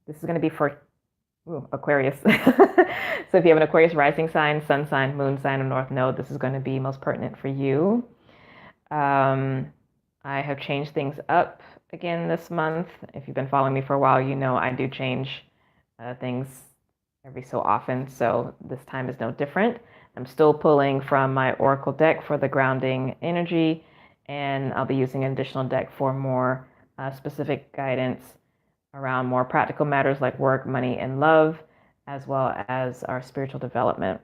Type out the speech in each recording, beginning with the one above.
This is going to be for Aquarius. So if you have an Aquarius rising sign, sun sign, moon sign, or north node, this is going to be most pertinent for you. I have changed things up again this month. If you've been following me for a while, you know I do change things every so often. So this time is no different. I'm still pulling from my Oracle deck for the grounding energy, and I'll be using an additional deck for more specific guidance around more practical matters like work, money, and love, as well as our spiritual development.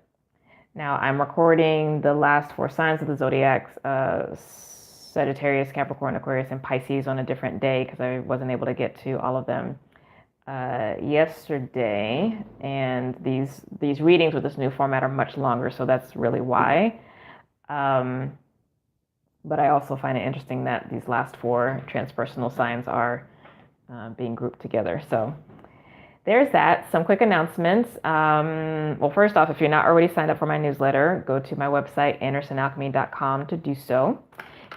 Now, I'm recording the last 4 signs of the zodiac, Sagittarius, Capricorn, Aquarius, and Pisces on a different day because I wasn't able to get to all of them yesterday. And these readings with this new format are much longer, so that's really why. But I also find it interesting that these last 4 transpersonal signs are being grouped together. So there's that. Some quick announcements. Well, first off, if you're not already signed up for my newsletter, go to my website, andersonalchemy.com, to do so.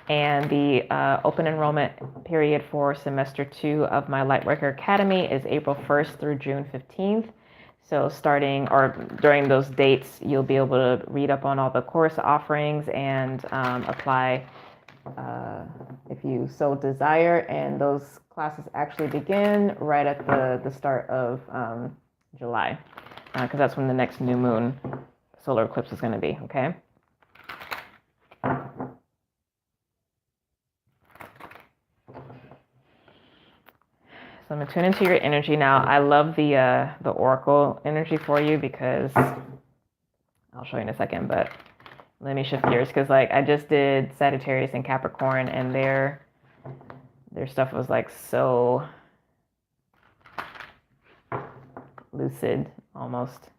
And the open enrollment period for semester 2 of my Lightworker Academy is April 1st through June 15th. So starting or during those dates, you'll be able to read up on all the course offerings and apply if you so desire. And those classes actually begin right at the start of July, because that's when the next new moon solar eclipse is going to be, okay? So I'm going to tune into your energy now. I love the Oracle energy for you because I'll show you in a second, but let me shift gears because like I just did Sagittarius and Capricorn, and their stuff was like so lucid almost.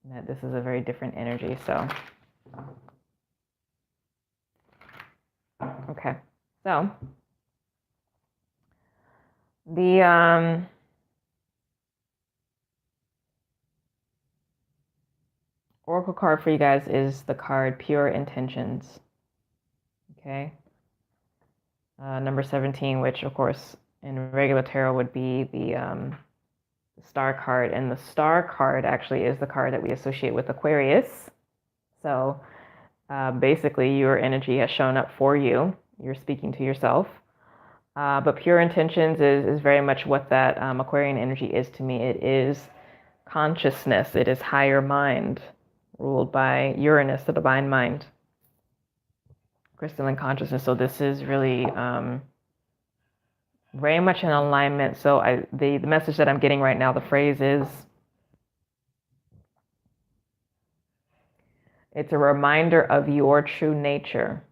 That this is a very different energy, so okay. So the Oracle card for you guys is the card Pure Intentions. Okay. Number 17, which of course in regular tarot would be the star card. And the star card actually is the card that we associate with Aquarius. So basically your energy has shown up for you. You're speaking to yourself. But Pure Intentions is very much what that Aquarian energy is to me. It is consciousness. It is higher mind, ruled by Uranus, the divine mind, crystalline consciousness. So this is really very much in alignment. So the message that I'm getting right now, the phrase is, it's a reminder of your true nature.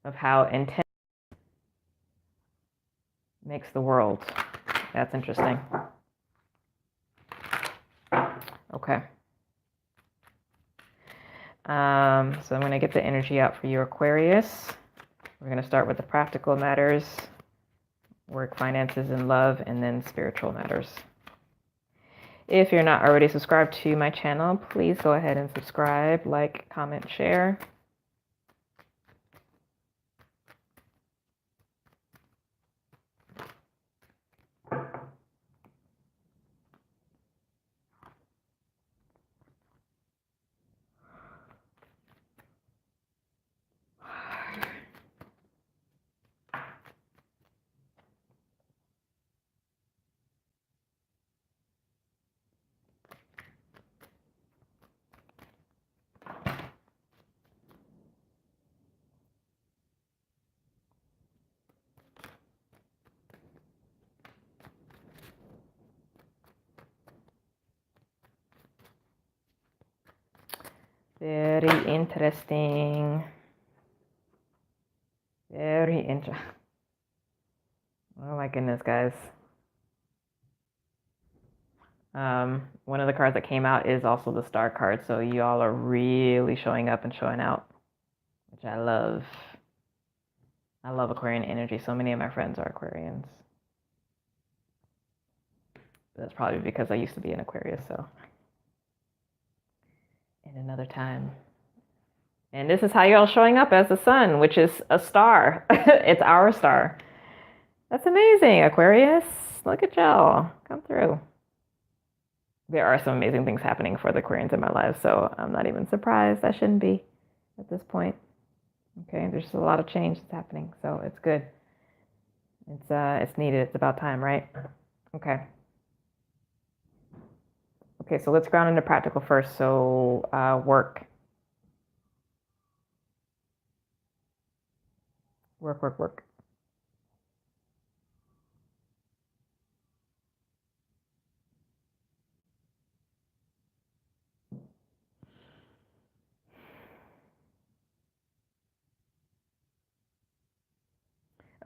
Of how intense makes the world. That's interesting. Okay. So I'm going to get the energy out for you, Aquarius. We're going to start with the practical matters, work, finances, and love, and then spiritual matters. If you're not already subscribed to my channel, please go ahead and subscribe, like, comment, share. Very interesting. Very interesting. Oh my goodness, guys. One of the cards that came out is also the star card. So you all are really showing up and showing out, which I love. I love Aquarian energy. So many of my friends are Aquarians. That's probably because I used to be an Aquarius, so. in another time. And this is how y'all showing up as the sun, which is a star. It's our star. That's amazing, Aquarius. Look at y'all. Come through. There are some amazing things happening for the Aquarians in my life, so I'm not even surprised. I shouldn't be at this point. Okay, there's a lot of change that's happening, so it's good. It's needed. It's about time, right? Okay. Okay, so let's ground into practical first. So work. Work.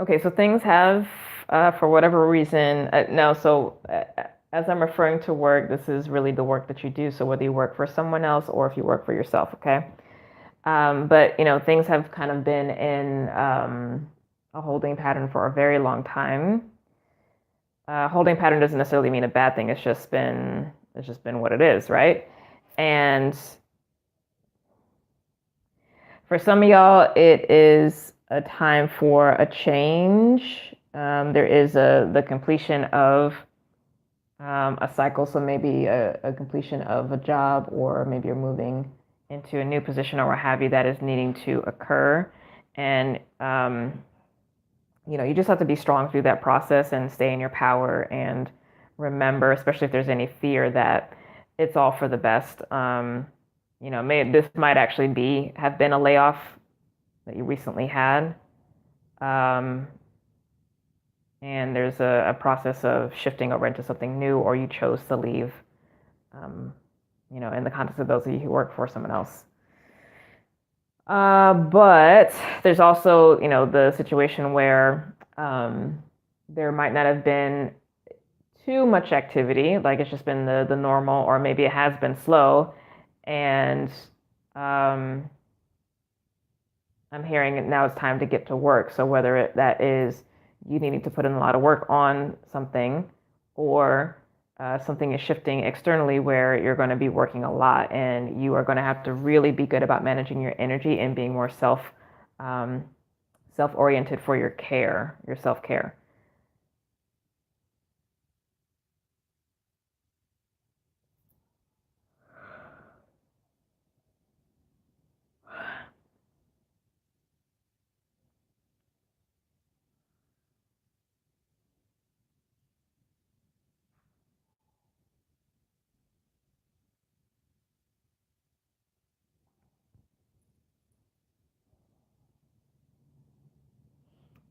Okay, so things have, for whatever reason, no, so as I'm referring to work, this is really the work that you do. So whether you work for someone else or if you work for yourself, okay? But, things have kind of been in a holding pattern for a very long time. Holding pattern doesn't necessarily mean a bad thing. It's just been what it is, right? And for some of y'all, it is a time for a change. There is the completion of a cycle, so maybe a completion of a job, or maybe you're moving into a new position or what have you that is needing to occur. And you just have to be strong through that process and stay in your power and remember, especially if there's any fear, that it's all for the best. This might actually have been a layoff that you recently had. And there's a process of shifting over into something new, or you chose to leave, in the context of those of you who work for someone else. But there's also, the situation where there might not have been too much activity, like it's just been the normal, or maybe it has been slow. And I'm hearing now it's time to get to work. So whether that is you needing to put in a lot of work on something, or something is shifting externally where you're going to be working a lot, and you are going to have to really be good about managing your energy and being more self-oriented for your self-care.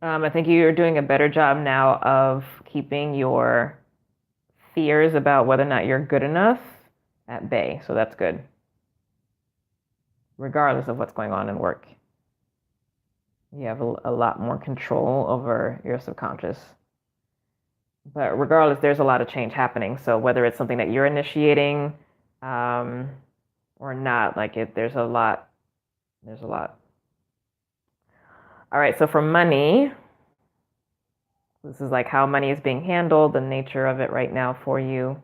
I think you're doing a better job now of keeping your fears about whether or not you're good enough at bay. So that's good, regardless of what's going on in work. You have a lot more control over your subconscious. But regardless, there's a lot of change happening. So whether it's something that you're initiating or not, there's a lot. There's a lot. All right, so for money, this is like how money is being handled, the nature of it right now for you.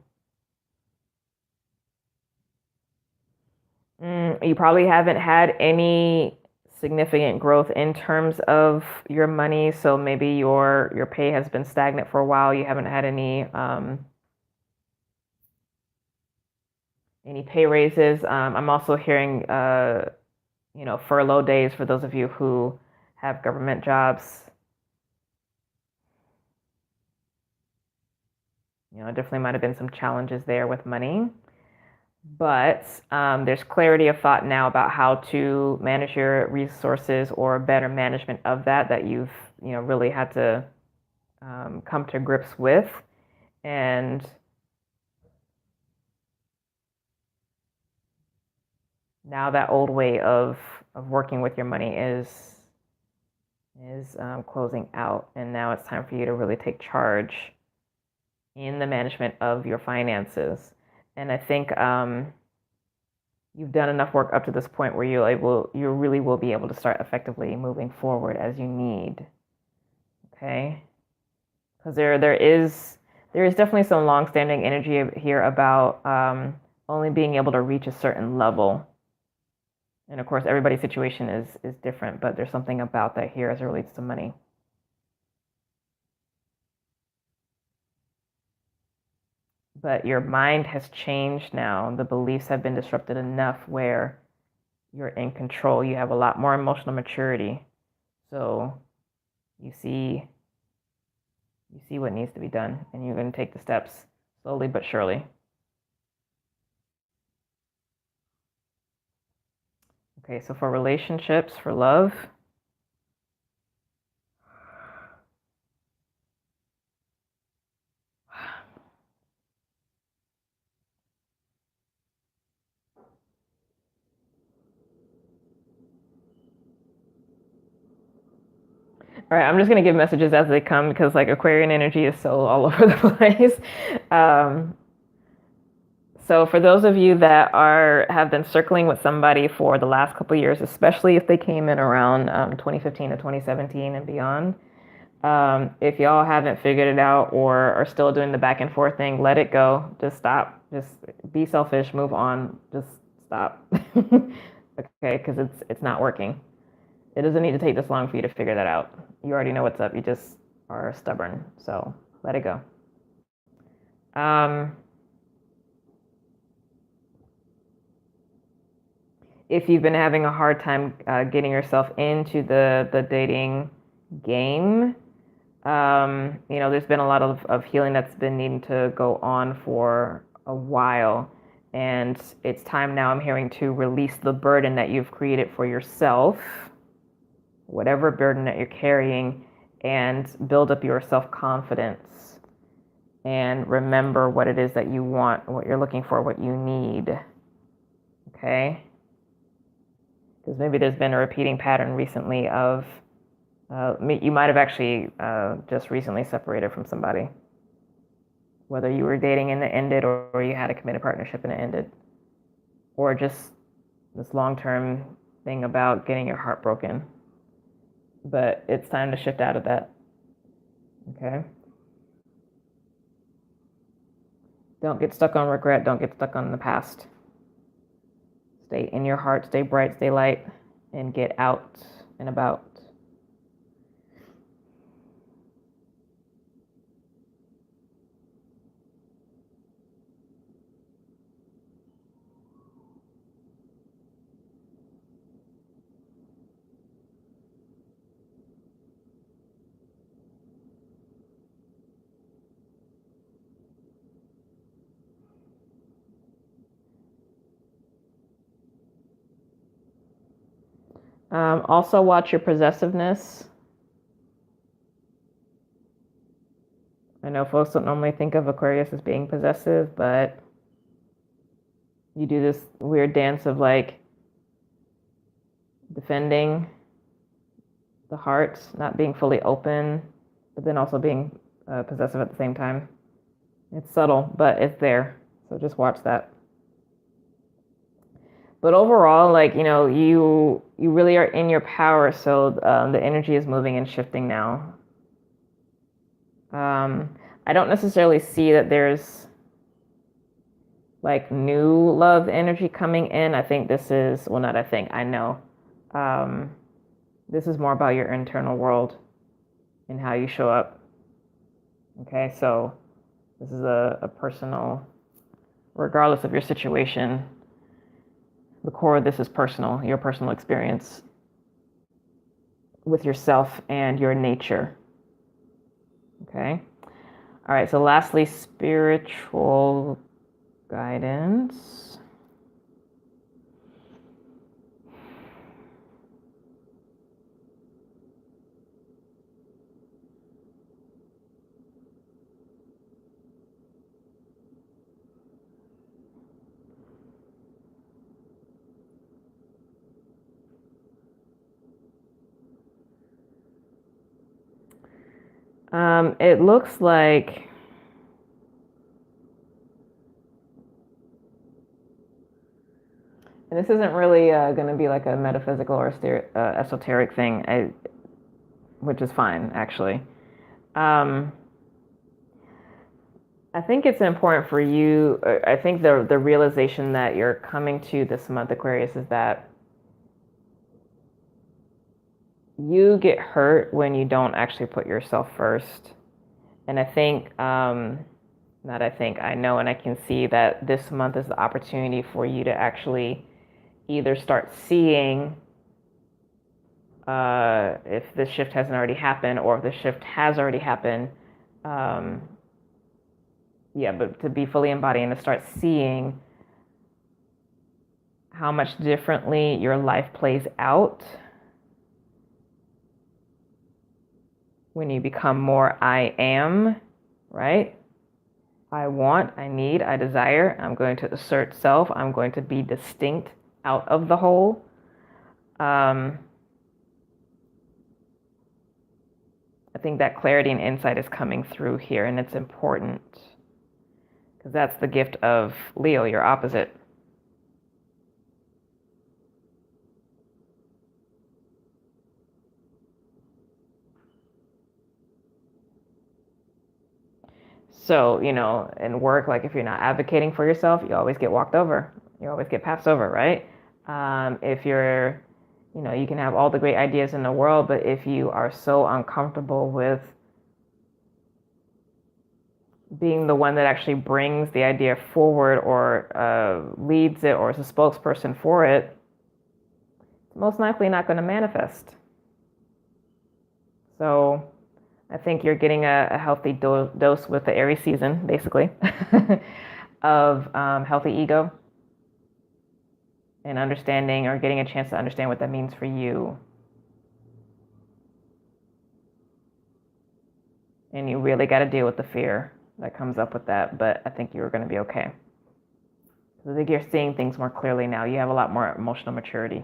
You probably haven't had any significant growth in terms of your money, so maybe your pay has been stagnant for a while. You haven't had any pay raises. I'm also hearing furlough days for those of you who have government jobs. Definitely might have been some challenges there with money. But there's clarity of thought now about how to manage your resources, or better management of that you've really had to come to grips with. And now that old way of working with your money is closing out, and now it's time for you to really take charge in the management of your finances. And I think you've done enough work up to this point where you really will be able to start effectively moving forward as you need. Okay, because there is definitely some long-standing energy here about only being able to reach a certain level And of course, everybody's situation is different, but there's something about that here as it relates to money. But your mind has changed now. The beliefs have been disrupted enough where you're in control. You have a lot more emotional maturity. So you see what needs to be done, and you're going to take the steps slowly but surely. Okay, so for relationships, for love, all right, I'm just going to give messages as they come because like Aquarian energy is so all over the place. So for those of you that have been circling with somebody for the last couple of years, especially if they came in around 2015 to 2017 and beyond, if y'all haven't figured it out or are still doing the back and forth thing, let it go. Just stop. Just be selfish. Move on. Just stop. Okay, because it's not working. It doesn't need to take this long for you to figure that out. You already know what's up. You just are stubborn. So let it go. If you've been having a hard time getting yourself into the dating game, there's been a lot of healing that's been needing to go on for a while. And it's time now, I'm hearing, to release the burden that you've created for yourself, whatever burden that you're carrying, and build up your self-confidence. And remember what it is that you want, what you're looking for, what you need. Okay? Because maybe there's been a repeating pattern recently of you might have actually just recently separated from somebody, whether you were dating and it ended, or you had a committed partnership and it ended, or just this long-term thing about getting your heart broken. But it's time to shift out of that. Okay? Don't get stuck on regret. Don't get stuck on the past. Stay in your heart, stay bright, stay light, and get out and about. Also watch your possessiveness. I know folks don't normally think of Aquarius as being possessive, but you do this weird dance of like defending the heart, not being fully open, but then also being possessive at the same time. It's subtle, but it's there. So just watch that. But overall, like, you really are in your power. So the energy is moving and shifting now. I don't necessarily see that there's like new love energy coming in. I think this is, well, not I think, I know. This is more about your internal world and how you show up. Okay, so this is a personal, regardless of your situation, the core of this is personal, your personal experience with yourself and your nature. Okay. All right, so lastly, spiritual guidance. It looks like and this isn't really going to be like a metaphysical or esoteric thing, which is fine, actually. I think it's important for you. I think the realization that you're coming to this month, Aquarius, is that you get hurt when you don't actually put yourself first. And I think, not I think, I know and I can see that this month is the opportunity for you to actually either start seeing if this shift hasn't already happened, or if the shift has already happened. Yeah, but to be fully embodied and to start seeing how much differently your life plays out when you become more I am, right? I want, I need, I desire. I'm going to assert self. I'm going to be distinct out of the whole. I think that clarity and insight is coming through here, and it's important because that's the gift of Leo, your opposite. So, in work, like if you're not advocating for yourself, you always get walked over. You always get passed over, right? If you're, you can have all the great ideas in the world, but if you are so uncomfortable with being the one that actually brings the idea forward or leads it or is a spokesperson for it, it's most likely not going to manifest. So I think you're getting a healthy dose with the Aries season, basically, of healthy ego and understanding, or getting a chance to understand what that means for you. And you really got to deal with the fear that comes up with that, but I think you're going to be okay. I think you're seeing things more clearly now. You have a lot more emotional maturity.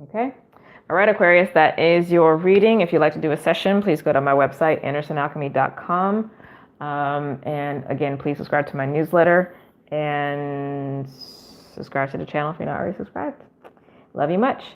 Okay. All right, Aquarius, that is your reading. If you'd like to do a session, please go to my website, andersonalchemy.com. And again, please subscribe to my newsletter and subscribe to the channel if you're not already subscribed. Love you much.